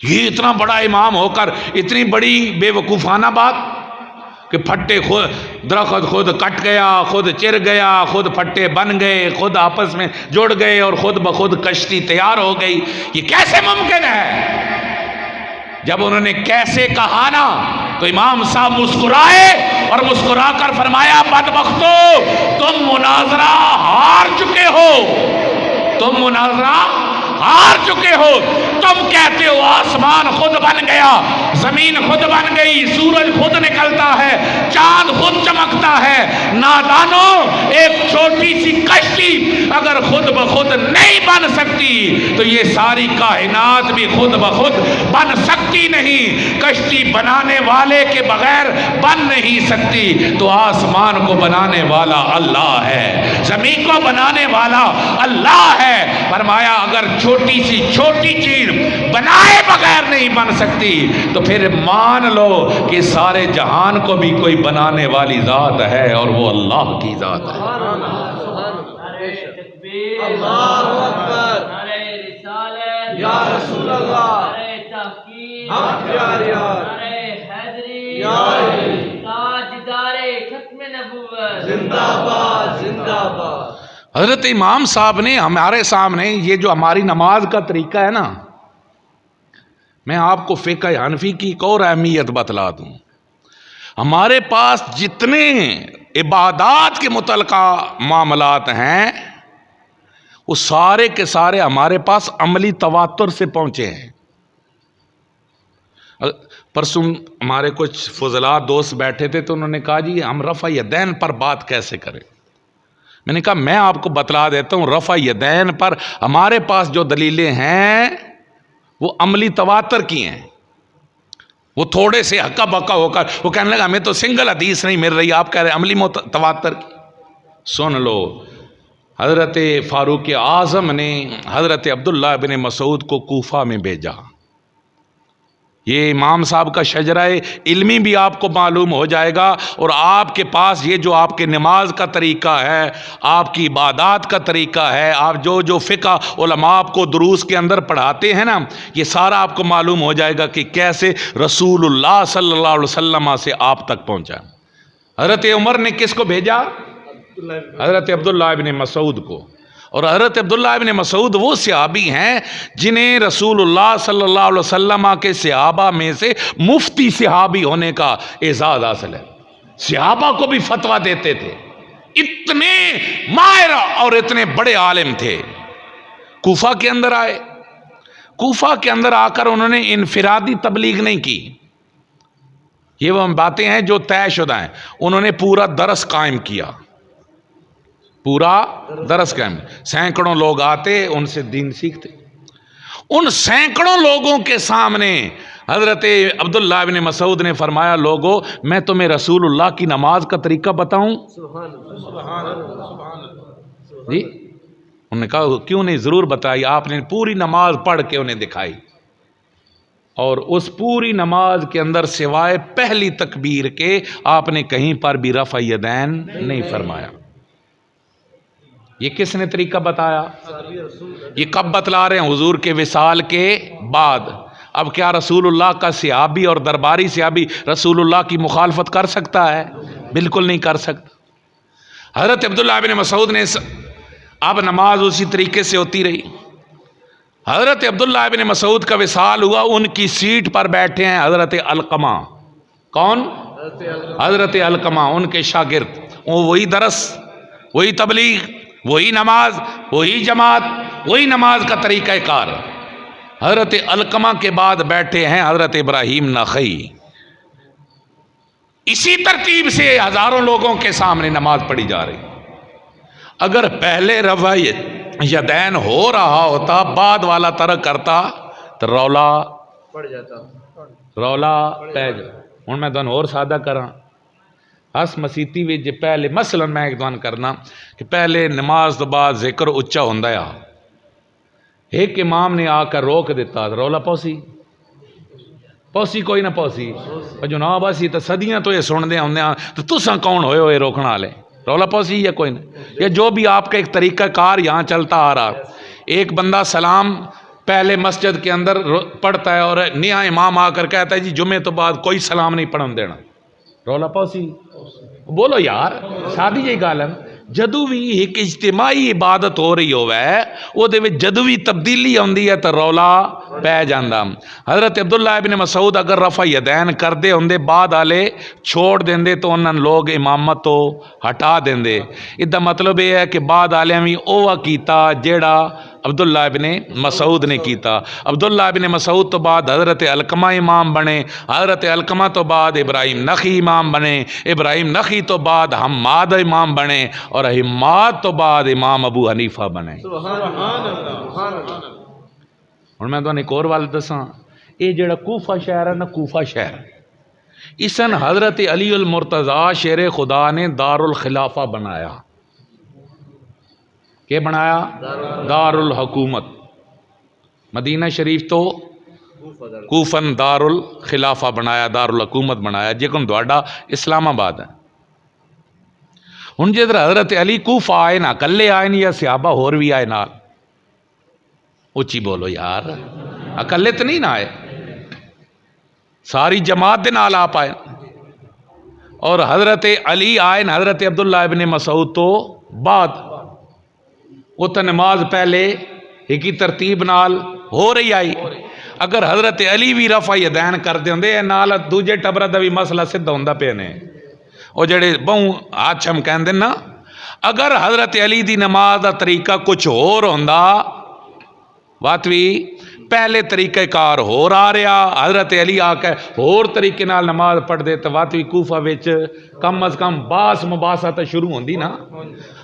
یہ اتنا بڑا امام ہو کر اتنی بڑی بے وقوفانہ بات۔ کہ پھٹے درخت خود کٹ گیا، خود چر گیا، خود پھٹے بن گئے، خود آپس میں جڑ گئے اور خود بخود کشتی تیار ہو گئی. یہ کیسے ممکن ہے؟ جب انہوں نے کیسے کہا نا تو امام صاحب مسکرائے اور مسکرا کر فرمایا بدبختو تم مناظرہ ہار چکے ہو، تم مناظرہ ہار چکے ہو. تم کہتے ہو آسمان خود بن گیا، زمین خود بن گئی، سورج خود نکلتا ہے، چاند خود چمکتا ہے. نادانو، ایک چھوٹی سی کشتی اگر خود بخود نہیں بن سکتی تو یہ ساری کائنات بھی خود بخود بن سکتی نہیں. کشتی بنانے والے کے بغیر بن نہیں سکتی. تو آسمان کو بنانے والا اللہ ہے، زمین کو بنانے والا اللہ ہے. فرمایا اگر چھوٹی سی چھوٹی چیز بنائے بغیر نہیں بن سکتی تو پھر مان لو کہ سارے جہان کو بھی کوئی بنانے والی ذات ہے اور وہ اللہ کی ذات ہے. اللہ اکبر، یا رسول اللہ، ہم پیار یار، زندہ باد زندہ باد. حضرت امام صاحب نے ہمارے سامنے یہ جو ہماری نماز کا طریقہ ہے نا، میں آپ کو فقہ حنفی کی ایک اور اہمیت بتلا دوں. ہمارے پاس جتنے عبادات کے متعلقہ معاملات ہیں وہ سارے کے سارے ہمارے پاس عملی تواتر سے پہنچے ہیں. پرسوں ہمارے کچھ فضلاء دوست بیٹھے تھے تو انہوں نے کہا جی ہم رفع یدین پر بات کیسے کریں. میں نے کہا میں آپ کو بتلا دیتا ہوں، رفع یدین پر ہمارے پاس جو دلیلیں ہیں وہ عملی تواتر کی ہیں. وہ تھوڑے سے ہکا بکا ہو کر وہ کہنے لگا ہمیں تو سنگل حدیث نہیں مل رہی، آپ کہہ رہے ہیں عملی تواتر کی. سن لو، حضرت فاروق اعظم نے حضرت عبداللہ بن مسعود کو کوفہ میں بھیجا. یہ امام صاحب کا شجرہ علمی بھی آپ کو معلوم ہو جائے گا، اور آپ کے پاس یہ جو آپ کے نماز کا طریقہ ہے، آپ کی عبادات کا طریقہ ہے، آپ جو فقہ علماء آپ کو دروس کے اندر پڑھاتے ہیں نا، یہ سارا آپ کو معلوم ہو جائے گا کہ کیسے رسول اللہ صلی اللہ علیہ وسلم سے آپ تک پہنچا. حضرت عمر نے کس کو بھیجا؟ حضرت عبداللہ بن مسعود کو. اور حضرت عبداللہ ابن مسعود وہ صحابی ہیں جنہیں رسول اللہ صلی اللہ علیہ وسلم کے صحابہ میں سے مفتی صحابی ہونے کا اعزاز حاصل ہے. صحابہ کو بھی فتویٰ دیتے تھے، اتنے ماہر اور اتنے بڑے عالم تھے. کوفہ کے اندر آئے، کوفہ کے اندر آ کر انہوں نے انفرادی تبلیغ نہیں کی. یہ وہ باتیں ہیں جو طے شدہ ہیں. انہوں نے پورا درس قائم کیا، پورا درس قائم. سینکڑوں لوگ آتے ان سے دین سیکھتے. ان سینکڑوں لوگوں کے سامنے حضرت عبداللہ بن مسعود نے فرمایا لوگو میں تمہیں رسول اللہ کی نماز کا طریقہ بتاؤں؟ جی انہوں نے کہا کیوں نہیں، ضرور بتائی. آپ نے پوری نماز پڑھ کے انہیں دکھائی، اور اس پوری نماز کے اندر سوائے پہلی تکبیر کے آپ نے کہیں پر بھی رفع یدین نہیں فرمایا. یہ کس نے طریقہ بتایا؟ یہ کب بتلا رہے ہیں؟ حضور کے وصال کے بعد. اب کیا رسول اللہ کا صحابی اور درباری صحابی رسول اللہ کی مخالفت کر سکتا ہے؟ بالکل نہیں کر سکتا. حضرت عبداللہ بن مسعود نے اب نماز اسی طریقے سے ہوتی رہی. حضرت عبداللہ بن مسعود کا وصال ہوا، ان کی سیٹ پر بیٹھے ہیں حضرت علقمہ. کون؟ حضرت علقمہ، ان کے شاگرد. وہی درس، وہی تبلیغ، وہی نماز، وہی جماعت، وہی نماز کا طریقہ کار. حضرت علقمہ کے بعد بیٹھے ہیں حضرت ابراہیم نخعی. اسی ترتیب سے ہزاروں لوگوں کے سامنے نماز پڑھی جا رہی. اگر پہلے رفع یدین ہو رہا ہوتا، بعد والا ترک کرتا تو رولا پڑ جاتا، رولا پہ جا. ہوں میں تمہیں اور سادہ کراں. اس مسیتی وچ پہلے مثلا میں ایک دن کرنا کہ پہلے نماز تو بعد ذکر اچا ہوندا ہے. ایک امام نے آ کر روک دیتا، رولا پوسی کوئی نہ پوسی. جناب اسی تو صدیاں تو یہ سن دے ہوندے ہاں، تو تساں کون ہوئے روکنے والے؟ رولا پوسی یا کوئی نہیں. یا جو بھی آپ کا ایک طریقہ کار یہاں چلتا آ رہا. ایک بندہ سلام پہلے مسجد کے اندر پڑھتا ہے اور نیا امام آ کر کہتا ہے جی جمعے تو بعد کوئی سلام نہیں پڑھن دینا. رولا پوسی بولو یار سادی جی گل ہے جدو بھی ایک اجتماعی عبادت ہو رہی ہوئے وہ جدو بھی تبدیلی آتی ہے تو رولا پی جانا حضرت عبداللہ ابن مسعود اگر رفع یدین کردے ہوندے بعد والے چھوڑ دیندے تو انہوں لوگ امامت تو ہٹا دیندے ادھا مطلب یہ ہے کہ بعد والے بھی اوہ کیتا جیڑا عبداللہ ابن مسعود نے کیتا عبداللہ ابن مسعود تو بعد حضرت علقمہ امام بنے حضرت علقمہ تو بعد ابراہیم نخی امام بنے ابراہیم نخی تو بعد حماد امام بنے اور حماد تو بعد امام ابو حنیفہ بنے ہوں میں تو ایک اور وال دساں یہ جڑا کوفہ شہر ہے نا کوفہ شہر اسن حضرت علی المرتضیٰ شیر خدا نے دار الخلافہ بنایا کہ بنایا دار الحکومت مدینہ شریف تو کوفن دار الخلافہ بنایا دار الحکومت بنایا جیکن دوڑا اسلام آباد ہے ہن جدر حضرت علی کوفہ آئے نا کلے آئے نہیں یا صحابہ ہور بھی آئے نال اچھی بولو یار اکلے تو نہیں نہ آئے ساری جماعت دے نال آپ آئے اور حضرت علی آئے نا حضرت عبداللہ ابن مسعود تو بعد وہ تو نماز پہلے ایک ہی ترتیب نال ہو رہی آئی اگر حضرت علی بھی رفع یدین کر دے ہوندے نال دوجے ٹبرہ دا بھی مسئلہ سدھا ہوندا پے نے او جڑے بہوں آج ہم کہندے نا اگر حضرت علی دی نماز دا طریقہ کچھ اور ہوندا بات بھی پہلے طریقہ کار ہور آ رہا حضرت علی آ کے ہور طریقے نال نماز پڑھ دے تو بات بھی کوفہ وچ کم از کم باس مباحثہ تو شروع ہوندی نا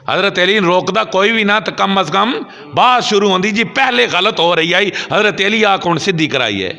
حضرت علی روکدا کوئی بھی نہ تو کم از کم باس شروع ہوندی جی پہلے غلط ہو رہی آئی حضرت علی آ کون سدھی کرائی ہے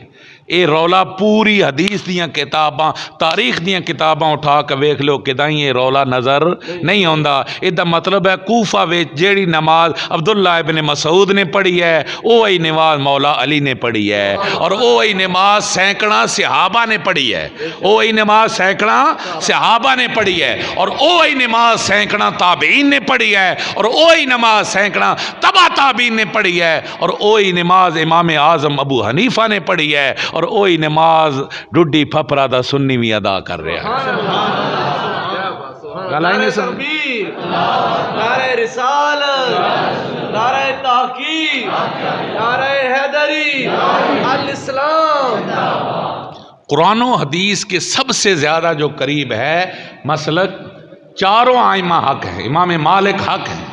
اے رولا پوری حدیث دیاں کتاباں تاریخ دیاں کتاباں اٹھا کے ویکھ لو کہ دائیں یہ رولا نظر نہیں ہوندا ادھا مطلب ہے کوفہ وچ جیڑی نماز عبداللہ ابن مسعود نے پڑھی ہے اوہی نماز مولا علی نے پڑھی ہے اور اوہی نماز سینکڑا صحابہ نے پڑھی ہے اوہی نماز سینکڑا صحابہ نے پڑھی ہے اور اوہی نماز سینکڑا تابعین نے پڑھی ہے اور اوہی نماز سینکڑا تبع تابعین نے پڑھی ہے اور اوہی نماز امام اعظم ابو حنیفہ نے پڑھی ہے اور اوہی نماز ڈڈی پھپرا دا سنی بھی ادا کر رہا ہے نعرہ تکبیر نعرہ رسالت نعرہ تحقیق نعرہ حیدری الاسلام قرآن و حدیث کے سب سے زیادہ جو قریب ہے مسلک چاروں آئمہ حق ہیں امام مالک حق ہیں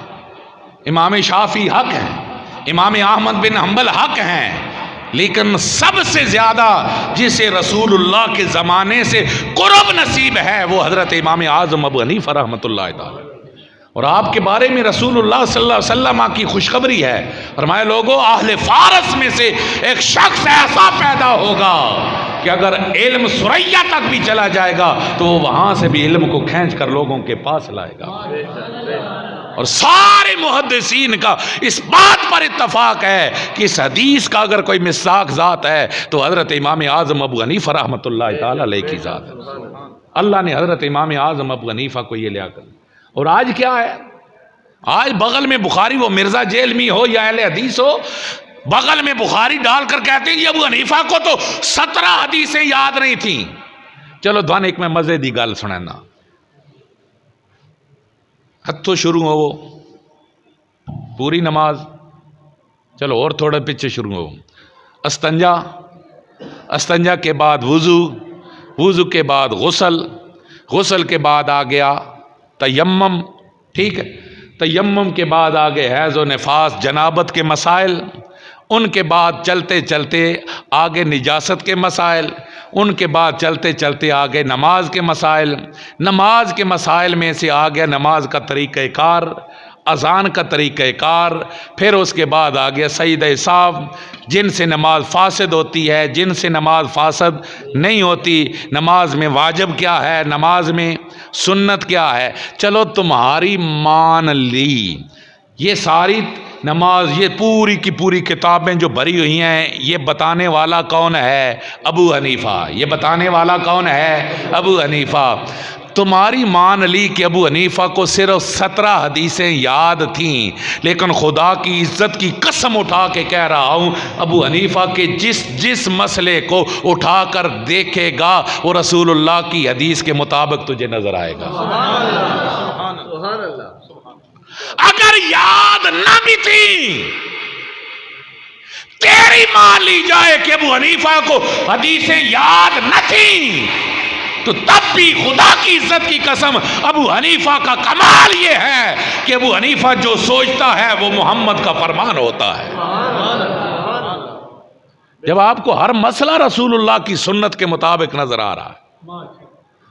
امام شافعی حق ہیں امام احمد بن حنبل حق ہیں لیکن سب سے زیادہ جسے رسول اللہ کے زمانے سے قرب نصیب ہے وہ حضرت امام اعظم ابو حنیفہ رحمۃ اللہ تعالی اور آپ کے بارے میں رسول اللہ صلی اللہ علیہ وسلم کی خوشخبری ہے فرمایا لوگوں اہل فارس میں سے ایک شخص ایسا پیدا ہوگا کہ اگر علم ثریا تک بھی چلا جائے گا تو وہ وہاں سے بھی علم کو کھینچ کر لوگوں کے پاس لائے گا اور سارے محدثین کا اس بات پر اتفاق ہے کہ اس حدیث کا اگر کوئی مصداق ذات ہے تو حضرت امام اعظم ابو حنیفہ رحمۃ اللہ تعالی علیہ کی ذات ہے اللہ نے حضرت امام اعظم ابو حنیفہ کو یہ لیا کر اور آج کیا ہے آج بغل میں بخاری وہ مرزا جیل میں ہو یا اہل حدیث ہو بغل میں بخاری ڈال کر کہتے ہیں کہ ابو حنیفہ کو تو 17 حدیثیں یاد نہیں تھیں چلو دھوان ایک میں مزے دی گل سننا ہتھوں شروع ہو وہ پوری نماز چلو اور تھوڑا پیچھے شروع ہو استنجا کے بعد وضو کے بعد غسل کے بعد آ گیا تیمم ٹھیک ہے تیمم کے بعد آگے حیض و نفاس جنابت کے مسائل ان کے بعد چلتے چلتے آگے نجاست کے مسائل ان کے بعد چلتے چلتے آگے نماز کے مسائل میں سے آگے نماز کا طریقہ کار اذان کا طریقہ کار پھر اس کے بعد آگے سجدہ سہو جن سے نماز فاسد ہوتی ہے جن سے نماز فاسد نہیں ہوتی نماز میں واجب کیا ہے نماز میں سنت کیا ہے چلو تمہاری مان لی یہ ساری نماز یہ پوری کی پوری کتابیں جو بھری ہوئی ہیں یہ بتانے والا کون ہے ابو حنیفہ یہ بتانے والا کون ہے ابو حنیفہ تمہاری مان لی کہ ابو حنیفہ کو صرف 17 حدیثیں یاد تھیں، لیکن خدا کی عزت کی قسم اٹھا کے کہہ رہا ہوں ابو حنیفہ کے جس مسئلے کو اٹھا کر دیکھے گا وہ رسول اللہ کی حدیث کے مطابق تجھے نظر آئے گا۔ سبحان اللہ۔ اگر یاد نہ بھی تھی، تیری مان لی جائے کہ ابو حنیفہ کو حدیثیں یاد نہ تھیں، تو تب بھی خدا کی عزت کی قسم ابو حنیفہ کا کمال یہ ہے کہ ابو حنیفہ جو سوچتا ہے وہ محمد کا فرمان ہوتا ہے۔ جب آپ کو ہر مسئلہ رسول اللہ کی سنت کے مطابق نظر آ رہا ہے،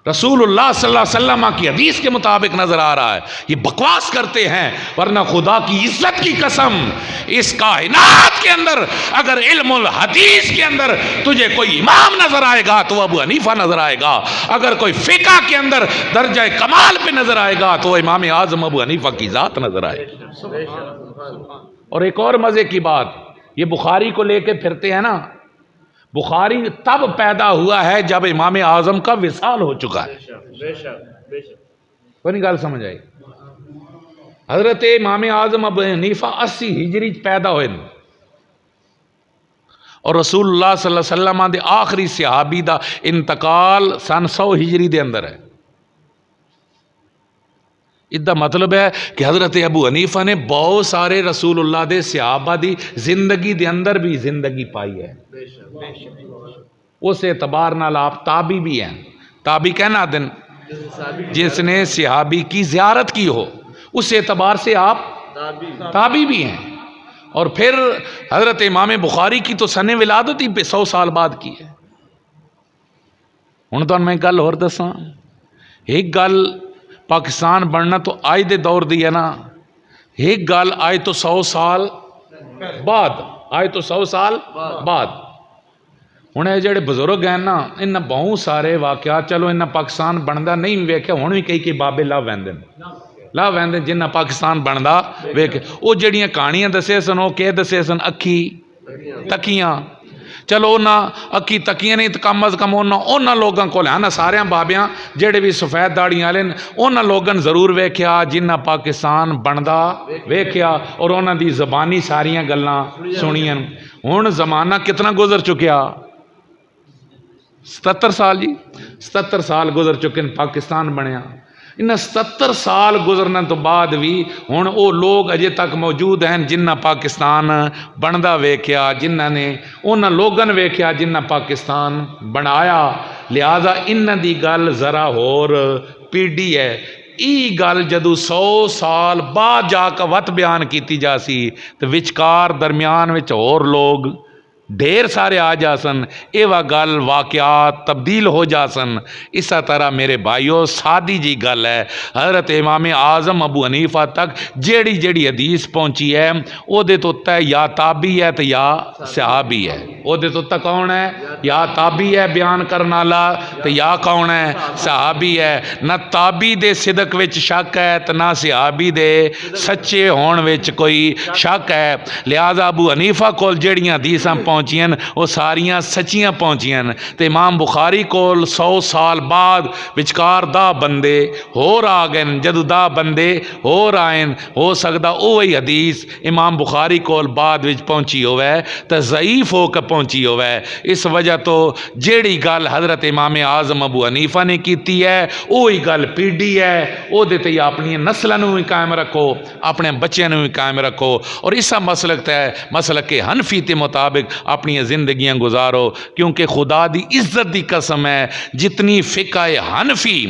رسول اللہ صلی اللہ علیہ وسلم کی حدیث کے مطابق نظر آ رہا ہے، یہ بکواس کرتے ہیں، ورنہ خدا کی عزت کی قسم اس کائنات کے اندر اگر علم الحدیث کے اندر تجھے کوئی امام نظر آئے گا تو ابو حنیفہ نظر آئے گا، اگر کوئی فقہ کے اندر درجہ کمال پہ نظر آئے گا تو امام اعظم ابو حنیفہ کی ذات نظر آئے گی۔ اور ایک اور مزے کی بات، یہ بخاری کو لے کے پھرتے ہیں نا، بخاری تب پیدا ہوا ہے جب امام اعظم کا وصال ہو چکا ہے۔ کوئی نہیں گل سمجھ آئی؟ حضرت امام اعظم ابو حنیفہ 80 ہجری پیدا ہوئے، اور رسول اللہ صلی اللہ علیہ وسلم دے آخری صحابی دا انتقال سن 100 ہجری دے اندر ہے۔ ادھا مطلب ہے کہ حضرت ابو حنیفہ نے بہت سارے رسول اللہ دے صحابہ دی زندگی دے اندر بھی زندگی پائی ہے۔ اس اعتبار نال آپ تابی بھی ہیں۔ تابی کہنا دن جس نے صحابی کی زیارت کی ہو، اس اعتبار سے آپ تابی بھی ہیں۔ اور پھر حضرت امام بخاری کی تو سن ولادت ہی 100 سال بعد کی ہے۔ ہن تو میں گل اور دساں، ایک گل پاکستان بننا تو آج دے دور دی ہے نا، ایک گل آج تو 100 سال بعد، آج تو 100 سال بعد۔ ہن یہ جڑے بزرگ ہیں نا، انہاں بہت سارے واقعات، چلو انہاں پاکستان بندا نہیں ویکھیا، ہن بھی کئی بابے لا ویندے جنہاں پاکستان بندا ویکھ، وہ جڑیاں کہانیاں دسے سن، وہ کہ دسے سن اکھی تکیاں، چلو انہاں اکھی تکیاں نہیں تو کم از کم انہاں لوگاں کو نا سارے بابیاں جڑے بھی سفید داڑیاں والے انہاں لوگاں ضرور ویکھیا جنہاں پاکستان بندا ویکھیا، اور انہاں دی زبانی ساریاں گلاں سنیاں۔ ہن زمانہ کتنا گزر چکیا؟ 77 سال جی، 77 سال گزر چکے پاکستان بنیا۔ انہاں 77 سال گزرنے تو بعد بھی ہن وہ لوگ اجے تک موجود ہیں جنہاں پاکستان بندا ویکھیا، جنہاں نے انہاں لوگاں ویکھیا جنہاں پاکستان بنایا، لہذا انہاں دی گل ذرا ہور پیڑھی ہے۔ ای گل جدو 100 سال بعد جا کے وت بیان کیتی جا سی تو وچکار درمیان وچ اور لوگ ڈھیر سارے آ جا سن، ایوہ گل واقعات تبدیل ہو جا سن۔ اسی طرح میرے بھائیو سادی جی گل ہے، حضرت امام اعظم ابو حنیفہ تک جیڑی جیڑی حدیث پہنچی ہے او دے تو تے یا تابعی ہے تو یا صحابی ہے۔ او دے تو تک کون ہے؟ یا تابعی ہے بیان کرنا والا تو یا کون ہے؟ صحابی ہے۔ نہ تابعی دے صدق وچ شک ہے تو نہ صحابی دے سچے ہون وچ کوئی شک ہے، لہذا ابو حنیفہ کول جیڑیاں حدیثاں پہنچیاں وہ ساریاں سچیاں پہنچیاں، تے امام بخاری کول 100 سال بعد وچکار دا بندے ہور آ گئے، جدو دا بندے ہور آئیں ہو سکتا اوہی حدیث امام بخاری کول بعد وچ پہنچی ہوئے تے ضعیف ہو کے پہنچی ہوئے۔ اس وجہ تو جیڑی گل حضرت امام اعظم ابو حنیفہ نے کیتی ہے اوہی گل پیڑھی ہے، او دے تے اپنی نسلوں نو بھی قائم رکھو، اپنے بچیاں نو بھی قائم رکھو، اور اسا مسلک تے مسلک حنفی تے مطابق اپنی زندگیاں گزارو، کیونکہ خدا دی عزت دی قسم ہے جتنی فقہ حنفی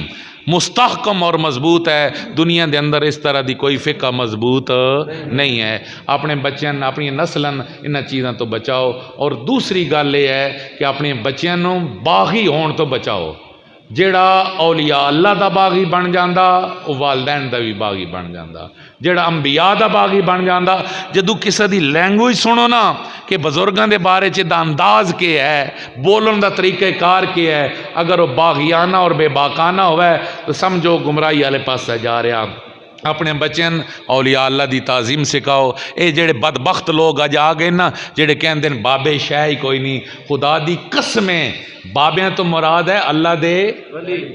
مستحکم اور مضبوط ہے، دنیا دے اندر اس طرح دی کوئی فقہ مضبوط نہیں ہے۔ اپنے بچیاں اپنی نسلن انہاں چیزاں تو بچاؤ، اور دوسری گل یہ ہے کہ اپنے بچیاں نو باغی ہون تو بچاؤ۔ جیڑا اولیاء اللہ دا باغی بن جاندا وہ والدین دا بھی باغی بن جاندا، جیڑا انبیاء دا باغی بن جاندا جدو کسی دی لینگویج سنو نا کہ بزرگاں دے بارے چ دا انداز کے ہے، بولن دا طریقہ کار کے ہے، اگر وہ باغیانہ اور بے باکانہ ہوئے تو سمجھو گمراہی والے پاسے جا رہا۔ اپنے بچیں اولیاء اللہ دی تعظیم سکھاؤ۔ اے جڑے بدبخت لوگ اج آ گئے نا جڑے کہندے بابے شے ہی کوئی نہیں، خدا دی قسمیں بابیاں تو مراد ہے اللہ دے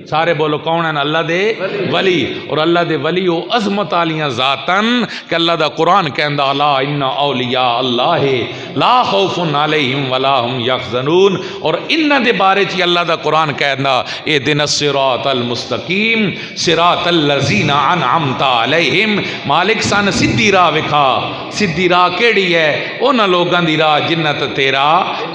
سارے بولو کون ہیں اللہ دے ولی اور اللہ دے ولی وہ عظمت والیاں ذاتن کہ اللہ دا قرآن کہندا الا ان اولیاء اللہ لا خوف علیہم ولا هم یحزنون اور ان دے بارے چ اللہ دا قرآن کہندا اهدنا الصراط المستقیم صراط الذین انعمت علیہم مالک سن سیدھی راہ وکھا سیدھی راہ کیڑی ہے انہاں لوگاں دی راہ جنت تیرا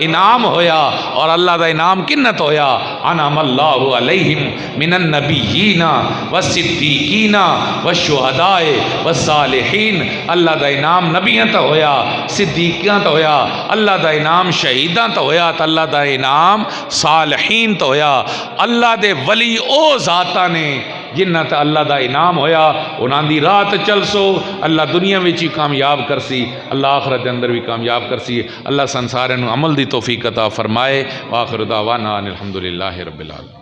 انعام ہویا اور اللہ دا انعام کنت ہویا انعم اللہ علیہم من النبیین والصدیقین والشہداء والصالحین اللہ دا انعام نبیاں تا ہویا صدیقیاں تا ہویا اللہ دا انعام شہیداں تا ہویا تا اللہ دا انعام صالحین تا ہویا اللہ دے ولی او ذاتاں نے جنہ تے اللہ دا انعام ہویا انہاں دی رات چل سو اللہ دنیا وچ ہی کامیاب کرسی اللہ آخرت دے اندر بھی کامیاب کرسی اللہ سن سارے نو عمل دی توفیق عطا فرمائے وآخر دعوانا ان الحمدللہ رب العالمین